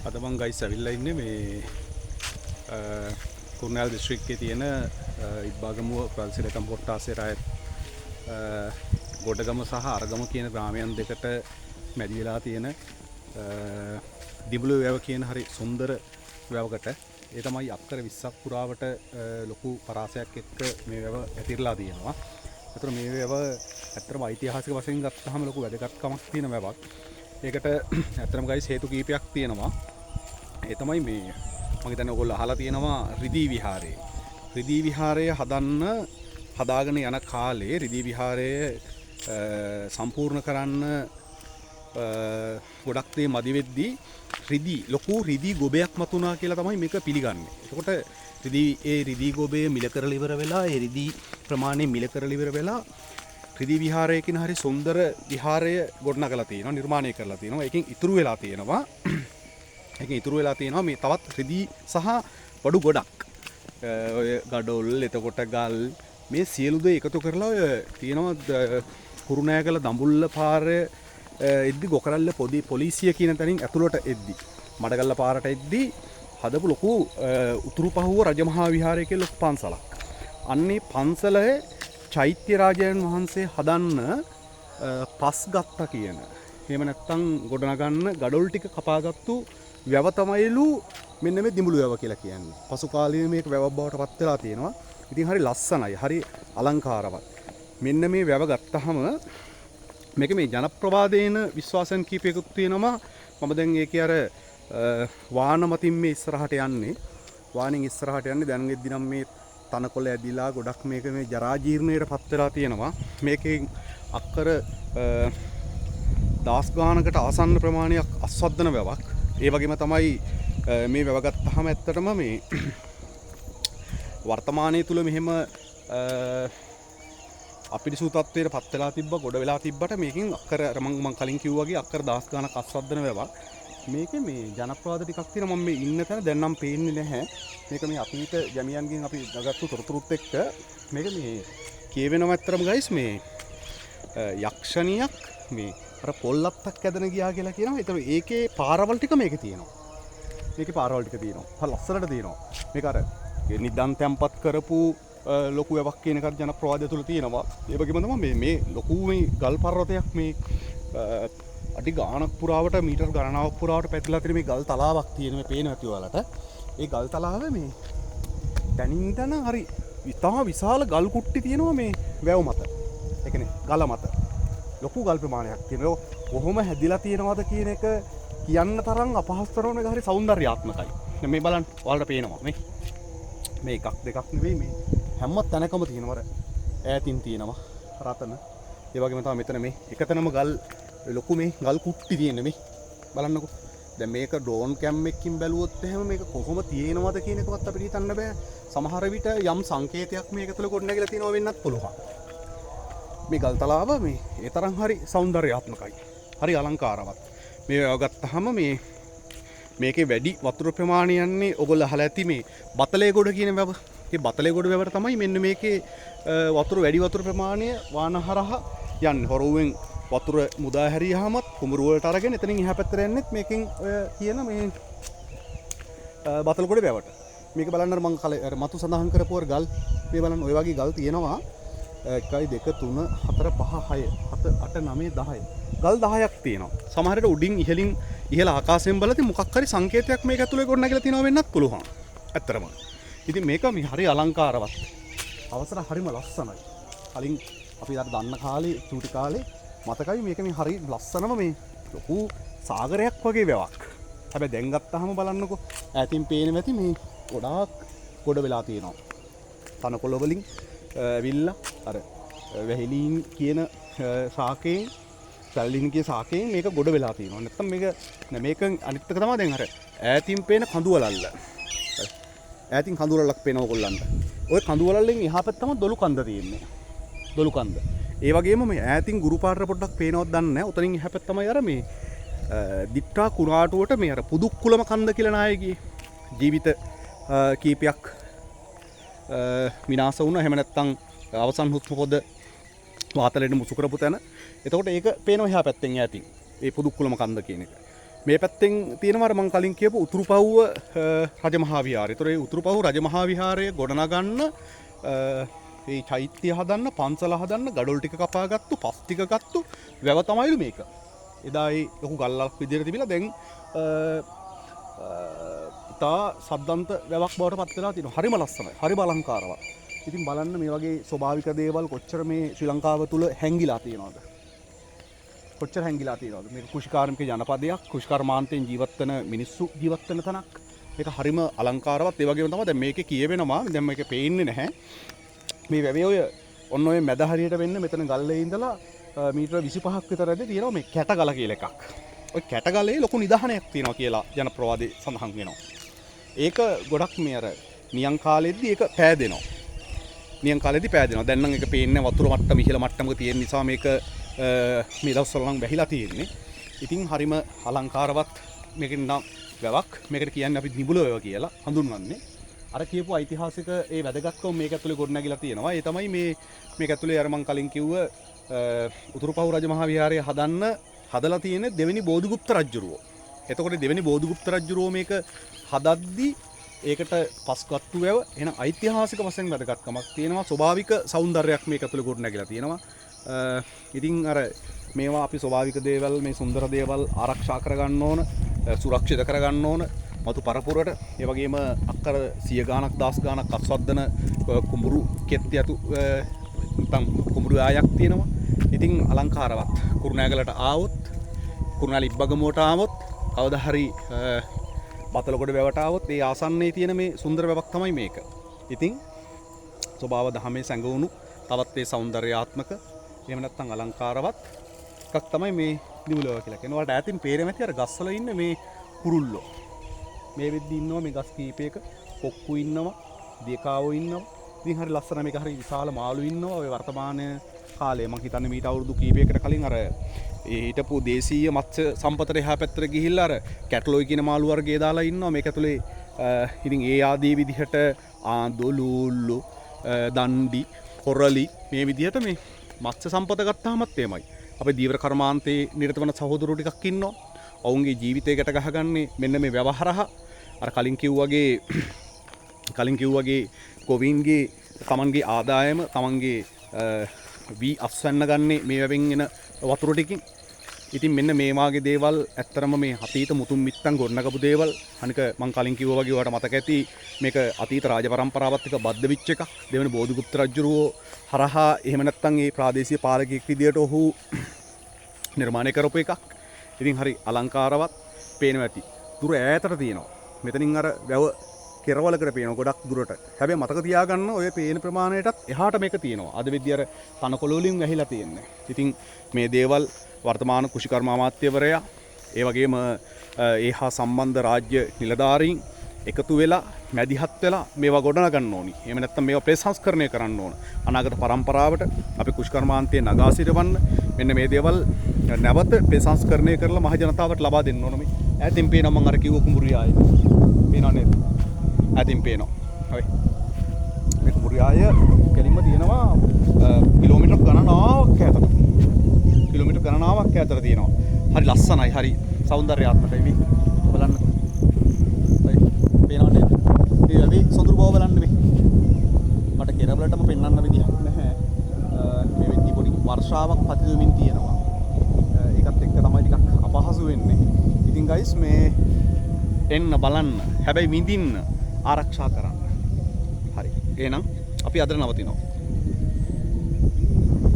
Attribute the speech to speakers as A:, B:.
A: අද මං ගයිස් ඇවිල්ලා ඉන්නේ මේ කුරුණෑගල දිස්ත්‍රික්කයේ තියෙන ඉබ්බාගමුව පල්සිලකම් කොට්ටාසේ රායත් ගොඩගම සහ අරගම කියන ග්‍රාමයන් දෙකට මැදි වෙලා තියෙන දිඹුළු වැව කියන හරි සුන්දර වැවකට ඒ තමයි අක්කර 20ක් පුරාවට ලොකු පරාසයක් එක්ක මේ වැව ඇතිරලා තියෙනවා. ඒතර මේ වැව ඇත්තටම ඓතිහාසික වශයෙන් ගත්තාම ලොකු වැදගත්කමක් තියෙන වැවක්. ඒකට ඇත්තටම ගයිස් හේතු කීපයක් තියෙනවා. ඒ තමයි මේ මම හිතන්නේ ඔයගොල්ලෝ අහලා තියෙනවා රිදී විහාරය. රිදී විහාරය හදාගෙන යන කාලේ රිදී විහාරය සම්පූර්ණ කරන්න ගොඩක් දේ මදි වෙද්දී ලොකු රිදී ගොබයක් මතුණා කියලා තමයි මේක පිළිගන්නේ. එතකොට රිදී ගොබේ මිල කරලා ඉවර වෙලා ඒ රිදී ප්‍රමාණය මිල කරලා ඉවර වෙලා රිදී විහාරය කියන හරි සුන්දර විහාරය ගොඩනගලා තියෙනවා, නිර්මාණය කරලා තියෙනවා. ඒකෙන් ඉතුරු වෙලා තියෙනවා මේ තවත් රිදී සහ බඩු ගොඩක්. ඔය ගඩොල්, එතකොට ගල්, මේ සියලු දේ එකතු කරලා ඔය තියෙනවා කුරුණෑගල දඹුල්ල පාරේ එද්දි ගොකරල්ල පොලිසිය කියන තැනින් ඇතුළට එද්දි මඩගල්ල පාරට එද්දි හදපු ලොකු උතුරු පහුව රජමහා විහාරය කියලා ලොකු පන්සලක්. අන්නේ පන්සලේ චෛත්‍ය රාජයන් වහන්සේ හදන්න පස් ගත්තා කියන. එහෙම නැත්නම් ගොඩනගන්න ගඩොල් ටික කපාගත්තු වැව තමයිලු මෙන්න මේ දිඹුළු වැව කියලා කියන්නේ. පසු කාලයේ මේක වැවක් බවට පත් වෙලා තියෙනවා. ඉතින් හරි ලස්සනයි, හරි අලංකාරවත්. මෙන්න මේ වැව ගත්තාම මේක මේ ජනප්‍රවාදේන විශ්වාසයන් කීපයකුත් තියෙනවා. මම දැන් ඒකේ අර වාහන මතින් මේ ඉස්සරහට යන්නේ. වාහනෙන් ඉස්සරහට යන්නේ දැන් එද්දි නම් මේ තනකොළ ඇදිලා ගොඩක් මේක මේ ජරා ජීර්ණයට පත් වෙලා තියෙනවා. මේකෙන් අක්කර දහස් ගානකට ආසන්න ප්‍රමාණයක් අස්වද්දන වැවක්. ඒ වගේම තමයි මේ වැව ගත්තාම ඇත්තටම මේ වර්තමානයේ තුල මෙහෙම අපිරිසුදු තත්ත්වයට පත් වෙලා ගොඩ වෙලා තිබ්බට මේකෙන් අක්කර මම කලින් කිව්වා වගේ අක්කර දහස් ගානක් අස්වද්දන වැවක්. මේකේ මේ ජනප්‍රවාද ටිකක් තියෙනවා. මම මේ ඉන්න තැන දැන් නම් පේන්නේ නැහැ. මේක මේ අතීත ගැමියන්ගෙන් අපි ගත්තු තොරතුරුත් එක්ක මේක මේ කියවෙනවා ඇත්තටම ගයිස් මේ යක්ෂණියක් මේ අර පොල්ලත්තක් ඇදගෙන ගියා කියලා කියනවා. ඒතර ඒකේ පාරවල් ටික මේකේ තියෙනවා. ලස්සනට තියෙනවා. මේක අර නිදන් තැම්පත් කරපු ලොකු වැවක් කියන එකත් ජනප්‍රවාදය තුල තියෙනවා. ඒ වගේම තමයි මේ ලොකු මේ ගල් පර්වතයක් මේ අඩි ගානක් පුරාවට මීටර් ගණනාවක් පුරාවට පැතිරලා තියෙන මේ ගල් තලාවක් තියෙන මේ පේන ඇති ඔයාලට. ඒ ගල් තලාවේ මේ තනින් තන හරි ඉතාම විශාල ගල් කුට්ටි තියෙනවා මේ වැව මත. ඒ කියන්නේ ගල මත. ලොකු ගල් ප්‍රමාණයක් තියෙනවා. කොහොම හැදිලා තියෙනවද කියන එක කියන්න තරම් අපහසුතරම එක හරි సౌందర్యාත්මකයි. මේ බලන්න ඔයාලට පේනවා මේ. මේ එකක් දෙකක් නෙවෙයි මේ හැම තැනකම තියෙනවා. ඈතින් තියෙනවා රතන. ඒ වගේම තමයි මෙතන මේ එකතැනම ගල් ලොකු මේ ගල් කුට්ටි තියෙන මේ බලන්නකෝ. දැන් මේක ඩ්‍රෝන් කැම් එකකින් බැලුවොත් එහෙම මේක කොහොම තියෙනවද කියන එකවත් අපිට හිතන්න බෑ. සමහර විට යම් සංකේතයක් මේක තුළ ගොඩනැගිලා තියෙනවා වෙන්නත් පුළුවන්. මේ ගල් තලාව මේ ඒ තරම් හරි సౌందర్యාත්මකයි. හරි අලංකාරවත්. මේ ගත්තාම මේකේ වැඩි වතුර ප්‍රමාණය යන්නේ ඔයගොල්ලෝ අහලා ඇති මේ බතලේගොඩ කියන වැව. ඒ බතලේගොඩ වැවට තමයි මෙන්න මේකේ වැඩි වතුර ප්‍රමාණය වාහන හරහා යන්නේ. හොරුවෙන් වතුර මුදා හැරියාමත් කුඹුරු වලට අරගෙන එතනින් එහා පැත්තට යන්නෙත් මේකෙන් ඔය කියන මේ බතලගොඩ වැවට. මේක බලන්න මම අර මතු සඳහන් කරපු ගල් මේ බලන්න ඔය වගේ ගල් තියෙනවා 1 2 3 4 5 6 7 8 9 10 ගල් 10ක් තියෙනවා. සමහරට උඩින් ඉහළ ආකාශයෙන් බලද්දී මොකක් හරි සංකේතයක් මේක ඇතුලේ ගොඩනැගිලා තියෙනවා වෙන්නත් පුළුවන්. ඇත්තටම. ඉතින් මේක මේ හරි අලංකාරවත්. අවසර හරිම ලස්සනයි. කලින් අපි අර දන්න කාලේ චූටි කාලේ මතකයි මේක මේ හරි ලස්සනම මේ ලොකු සාගරයක් වගේ වැවක්. හැබැයි දැන් ගත්තාම බලන්නකෝ ඈතින් පේන ඇති මේ ගොඩාක් ගොඩ වෙලා තියෙනවා. තනකොළ වලින් ඇවිල්ලා අර වැහිලීන් කියන ශාකයෙන් සැල්ලින් කියන ශාකයෙන් මේක ගොඩ වෙලා තියෙනවා. නැත්තම් මේක අනිත් එක තමයි දැන් අර ඈතින් පේන කඳුවලල්ල. ඈතින් කඳුවලල්ලක් පේනවා ඔයගොල්ලන්ට. ওই කඳුවලල්ලෙන් එහා පැත්තේ තමයි දොළු කන්ද තියෙන්නේ. දොළු කන්ද. ඒ වගේම මේ ඈතින් ගුරු පාර පොඩ්ඩක් පේනවද දන්නේ නැහැ. උතනින් එහා පැත්ත තමයි අර මේ දිට්ටා කුණාටුවට මේ අර පුදුක්කුලම කන්ද කියලා නායකගේ ජීවිත කීපයක් විනාශ වුණා. එහෙම නැත්නම් අවසන් හුස්ම පොද වාතලෙට මුසු කරපු තැන. එතකොට ඒක පේනවා එහා පැත්තෙන් ඈතින්. ඒ පුදුක්කුලම කන්ද කියන එක. මේ පැත්තෙන් තියෙනවා මම කලින් කියපු උතුරුපව්ව රජමහා විහාරය. ඒතර ඒ උතුරුපව්ව රජමහා විහාරය ගොඩනගන්න ඒ චෛත්‍ය හදන්න, පන්සල හදන්න, ගඩොල් ටික කපාගත්තු, පස් ටික ගත්තු වැව තමයිලු මේක. එදා ඒ ලොකු ගල්ලක් විදිහට තිබිලා දැන් තා සද්දන්ත වැවක් බවට පත් වෙලා තියෙනවා. හරිම ලස්සනයි. හරිම අලංකාරවත්. ඉතින් බලන්න මේ වගේ ස්වභාවික දේවල් කොච්චර මේ ශ්‍රී ලංකාව තුල හැංගිලා තියෙනවද? කොච්චර හැංගිලා තියෙනවද? මේක කුෂිකාර්මික ජනපදයක්, කුෂිකර්මාන්තයෙන් ජීවත් වෙන මිනිස්සු ජීවත් වෙන තැනක්. මේක හරිම අලංකාරවත්. ඒ වගේම තමයි දැන් මේකේ කියවෙනවා. දැන් මේක පේන්නේ නැහැ. මේ වැවේ ඔය ඔන්න ඔය මැද හරියට වෙන්න මෙතන ගල්ලේ ඉඳලා මීටර 25ක් විතර ඇද තියෙනවා මේ කැටගල කියලා එකක්. ඔය කැටගලේ ලොකු නිදහනයක් තියෙනවා කියලා ජනප්‍රවාදයේ සඳහන් වෙනවා. ඒක ගොඩක් මේ අර නියං කාලෙද්දි ඒක පෑදෙනවා. නියං කාලෙද්දි පෑදෙනවා. දැන් නම් ඒක පේන්නේ වතුර මට්ටම ඉහළ මට්ටමක තියෙන නිසා මේක මේ දවස්වල නම් වැහිලා තියෙන්නේ. ඉතින් හරිම අලංකාරවත් මේකෙන් නම් වැවක්. මේකට කියන්නේ අපි නිබුල වැව කියලා හඳුන්වන්නේ. අර කියපු ඓතිහාසික ඒ වැදගත්කම මේක ඇතුලේ ගොඩනැගිලා තියෙනවා. ඒ තමයි මේක ඇතුලේ අර මම කලින් කිව්ව උතුරුපව් රජමහා විහාරය හදලා තියෙන දෙවෙනි බෝධිගුප්ත රජුරෝ. එතකොට දෙවෙනි බෝධිගුප්ත රජුරෝ මේක හදද්දි ඒකට පස්කට්ටු වැව එන ඓතිහාසික වශයෙන් වැදගත්කමක් තියෙනවා. ස්වභාවික సౌందර්යයක් මේක ඇතුලේ ගොඩනැගිලා තියෙනවා. ඉතින් අර මේවා අපි ස්වභාවික දේවල් මේ සුන්දර දේවල් ආරක්ෂා කරගන්න ඕන, සුරක්ෂිත කරගන්න ඕන. මතු පරපුරට ඒ වගේම අක්කර 100 ගාණක් 10 ගාණක් අස්වද්දන කුඹුරු කෙත්ති යතු නැත්නම් කුඹුරු ආයක් තියෙනවා. ඉතින් අලංකාරවත් කුරුණෑගලට ආවොත්, කුරුණෑගල ඉබ්බගමුවට ආවොත්, කවදා හරි බතලගොඩ වැවට ආවොත් ඒ ආසන්නයේ තියෙන මේ සුන්දර වැවක් තමයි මේක. ඉතින් ස්වභාව දහමේ සැඟවුණු තවත් ඒ సౌందర్యාත්මක එහෙම නැත්නම් අලංකාරවත් එකක් තමයි මේ නිවුලව කියලා කියනවා. ඔයාලට ඈතින් පේරෙම ඇති අර ගස්වල ඉන්න මේ කුරුල්ලෝ. මේ වෙද්දි ඉන්නවා මේ ගස් කීපයක කොක්කු ඉන්නවා, දියකාවෝ ඉන්නවා. ඉතින් හරි ලස්සන මේක හරි විශාල මාළු ඉන්නවා. ඔය වර්තමාන කාලේ මම හිතන්නේ මීට අවුරුදු කීපයකට කලින් අර ඒ හිටපු දේශීය මත්ස්‍ය සම්පතට එහා පැත්තට ගිහිල්ලා අර කැටලොයි කියන මාළු වර්ගය දාලා ඉන්නවා. මේක ඇතුලේ ඉතින් ඒ ආදී විදිහට ආඳු ලූල්ලු, දණ්ඩි, කොරලි මේ විදිහට මේ මත්ස්‍ය සම්පත ගත්තාමත් එමයයි. අපේ දීවර කර්මාන්තයේ නිරත වන සහෝදරයෝ ටිකක් ඉන්නවා. ඔවුන්ගේ ජීවිතය ගැට ගහගන්නේ මෙන්න මේ ව්‍යවහරහ. අර කලින් කිව්වාගේ ගොවීන්ගේ තමන්ගේ ආදායම තමන්ගේ වී අස්වැන්න ගන්නේ මේ වැවෙන් එන වතුර ටිකින්. ඉතින් මෙන්න මේ වාගේ දේවල් ඇත්තරම මේ අතීත මුතුන් මිත්තන් ගොඩනගපු දේවල්. අනික මං කලින් කිව්වා වගේ ඔයාලට මතක ඇති මේක අතීත රාජ පරම්පරාවත් එක්ක බද්ධ වෙච්ච එකක්. දෙවෙනි බෝධිගුප්ත රජුරෝ හරහා එහෙම නැත්නම් ඒ ප්‍රාදේශීය පාලකයෙක් විදියට ඔහු නිර්මාණය කරපු එකක්. ඉතින් හරි අලංකාරවත් පේනවා ඇති. දුර ඈතට තියෙනවා. මෙතනින් අර වැව කෙරවලකට පේනවා ගොඩක් දුරට. හැබැයි මතක තියාගන්න ඔය පේන ප්‍රමාණයටත් එහාට මේක තියෙනවා. අද වෙද්දී අර තනකොළ වලින් වැහිලා තියෙන්නේ. ඉතින් මේ දේවල් වර්තමාන කුෂිකර්ම අමාත්‍යවරයා ඒ වගේම ඒ හා සම්බන්ධ රාජ්‍ය නිලධාරීන් එකතු වෙලා මැදිහත් වෙලා මේවා ගොඩනගන්න ඕනි. එහෙම නැත්නම් මේවා ප්‍රතිසංස්කරණය කරන්න ඕන. අනාගත පරම්පරාවට අපි කුෂිකර්මාන්තයේ නගා සිටවන්න මෙන්න මේ දේවල් නැවත ප්‍රතිසංස්කරණය කරලා මහ ජනතාවට ලබා දෙන්න ඕන. මේ ඈතින් පේනවා මම අර කිව්ව කුඹුරියාය. පේනව නේද? ඈතින් පේනවා. හරි. මේ කුඹුරියාය කෙලින්ම තියෙනවා කිලෝමීටර් ගණනාවක් ඈතට. කිලෝමීටර් ගණනාවක් ඈතට තියෙනවා. හරි ලස්සනයි. හරි సౌందర్యාත්මකයි මේ. බලන්න. හරි. පේනව නේද? මේ අපි සොඳුරු බව බලන්න මේ. මට කෙරවලටම පෙන්වන්න විදිහක් නැහැ. මේ වෙද්දි පොඩි වර්ෂාවක් පතිදෙමින් තියෙනවා. ඒකත් එක්ක තමයි ටිකක් අපහසු වෙන්නේ. ඉතින් ගයිස් මේ එන්න බලන්න. හැබැයි විඳින්න ආරක්ෂා කරන්න. හරි. එහෙනම් අපි අද නවතිනවා.